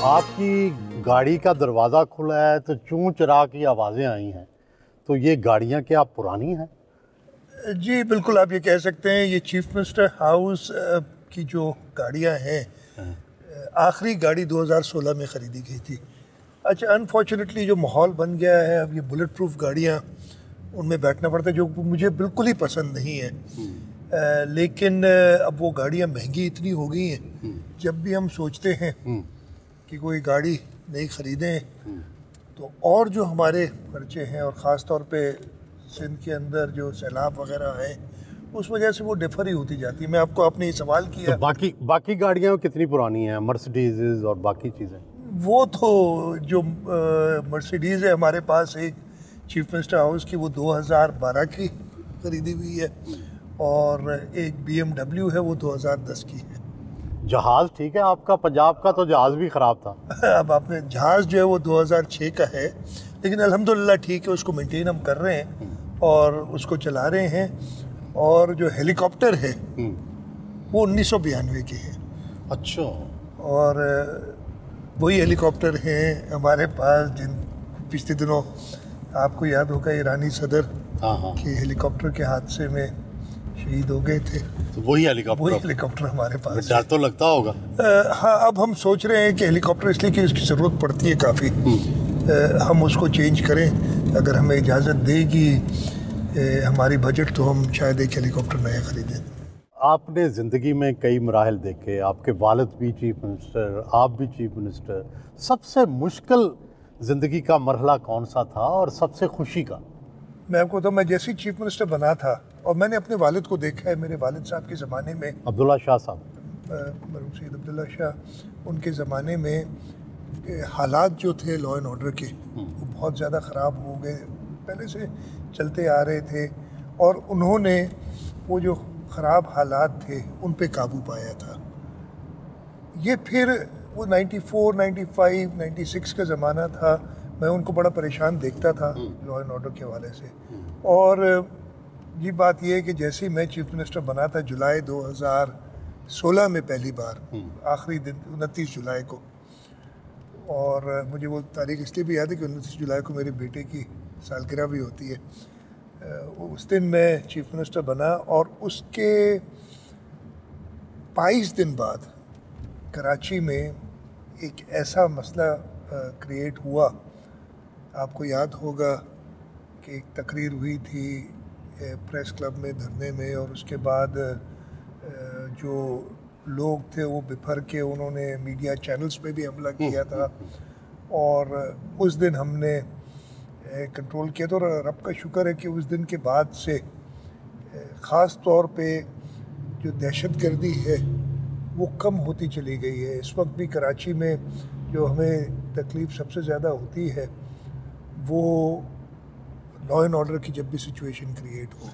आपकी गाड़ी का दरवाज़ा खुला है तो चूं चरा की आवाज़ें आई हैं, तो ये गाड़ियाँ क्या पुरानी हैं? जी बिल्कुल, आप ये कह सकते हैं। ये चीफ मिनिस्टर हाउस की जो गाड़ियाँ हैं, आखिरी गाड़ी 2016 में ख़रीदी गई थी। अच्छा, अनफॉर्चुनेटली जो माहौल बन गया है, अब ये बुलेट प्रूफ गाड़ियाँ, उनमें बैठना पड़ता है, जो मुझे बिल्कुल ही पसंद नहीं है। लेकिन अब वो गाड़ियाँ महंगी इतनी हो गई हैं, जब भी हम सोचते हैं कि कोई गाड़ी नहीं ख़रीदें, तो और जो हमारे खर्चे हैं, और ख़ास तौर पे सिंध के अंदर जो सैलाब वगैरह है, उस वजह से वो डिफर ही होती जाती है। मैं आपने ये सवाल किया, तो बाकी गाड़ियाँ कितनी पुरानी हैं, मर्सिडीज़ और बाकी चीज़ें? वो तो जो मर्सिडीज़ है हमारे पास एक चीफ मिनिस्टर हाउस की, वो 2012 की खरीदी हुई है, और एक BMW है, वो 2010 की है। जहाज़ ठीक है आपका? पंजाब का तो जहाज़ भी ख़राब था। अब आपने जहाज़ जो है वो 2006 का है, लेकिन अल्हम्दुलिल्लाह ठीक है, उसको मेंटेन हम कर रहे हैं और उसको चला रहे हैं। और जो हेलीकॉप्टर है वो 1992 के हैं। अच्छा। और वही हेलीकॉप्टर हैं हमारे पास जिन पिछले दिनों आपको याद होगा ईरानी सदर के हेलीकॉप्टर के हादसे में शहीद हो गए थे। तो वही हेलीकॉप्टर हमारे पास। डर तो लगता होगा। हाँ, अब हम सोच रहे हैं कि हेलीकॉप्टर, इसलिए कि उसकी ज़रूरत पड़ती है काफ़ी, हम उसको चेंज करें। अगर हमें इजाज़त देगी हमारी बजट, तो हम शायद एक हेलीकॉप्टर नया ख़रीदें। आपने ज़िंदगी में कई मराहल देखे, आपके वालिद भी चीफ मिनिस्टर, आप भी चीफ मिनिस्टर। सबसे मुश्किल ज़िंदगी का मरहला कौन सा था और सबसे खुशी का? मैं आपको तो, मैं जैसे ही चीफ मिनिस्टर बना था, और मैंने अपने वालिद को देखा है, मेरे वालिद साहब के ज़माने में, अब्दुल्ला शाह साहब, मरहूम सैयद अब्दुल्ला शाह, उनके ज़माने में हालात जो थे लॉ एंड ऑर्डर के, वो बहुत ज़्यादा ख़राब हो गए, पहले से चलते आ रहे थे, और उन्होंने वो जो ख़राब हालात थे उन पे काबू पाया था। ये फिर वो 94, 95, 96 का ज़माना था। मैं उनको बड़ा परेशान देखता था लॉ एंड ऑर्डर के हवाले से। और ये बात ये है कि जैसे ही मैं चीफ मिनिस्टर बना था, जुलाई 2016 में पहली बार, आखिरी दिन 29 जुलाई को, और मुझे वो तारीख इसलिए भी याद है कि 29 जुलाई को मेरे बेटे की सालगिरह भी होती है। उस दिन मैं चीफ मिनिस्टर बना, और उसके 22 दिन बाद कराची में एक ऐसा मसला क्रिएट हुआ। आपको याद होगा कि एक तकरीर हुई थी प्रेस क्लब में, धरने में, और उसके बाद जो लोग थे वो बिफर के उन्होंने मीडिया चैनल्स पे भी हमला किया था, और उस दिन हमने कंट्रोल किया था। और रब का शुक्र है कि उस दिन के बाद से ख़ास तौर पे जो दहशतगर्दी है वो कम होती चली गई है। इस वक्त भी कराची में जो हमें तकलीफ़ सबसे ज़्यादा होती है वो लॉ एंड ऑर्डर की जब भी सिचुएशन क्रिएट हो।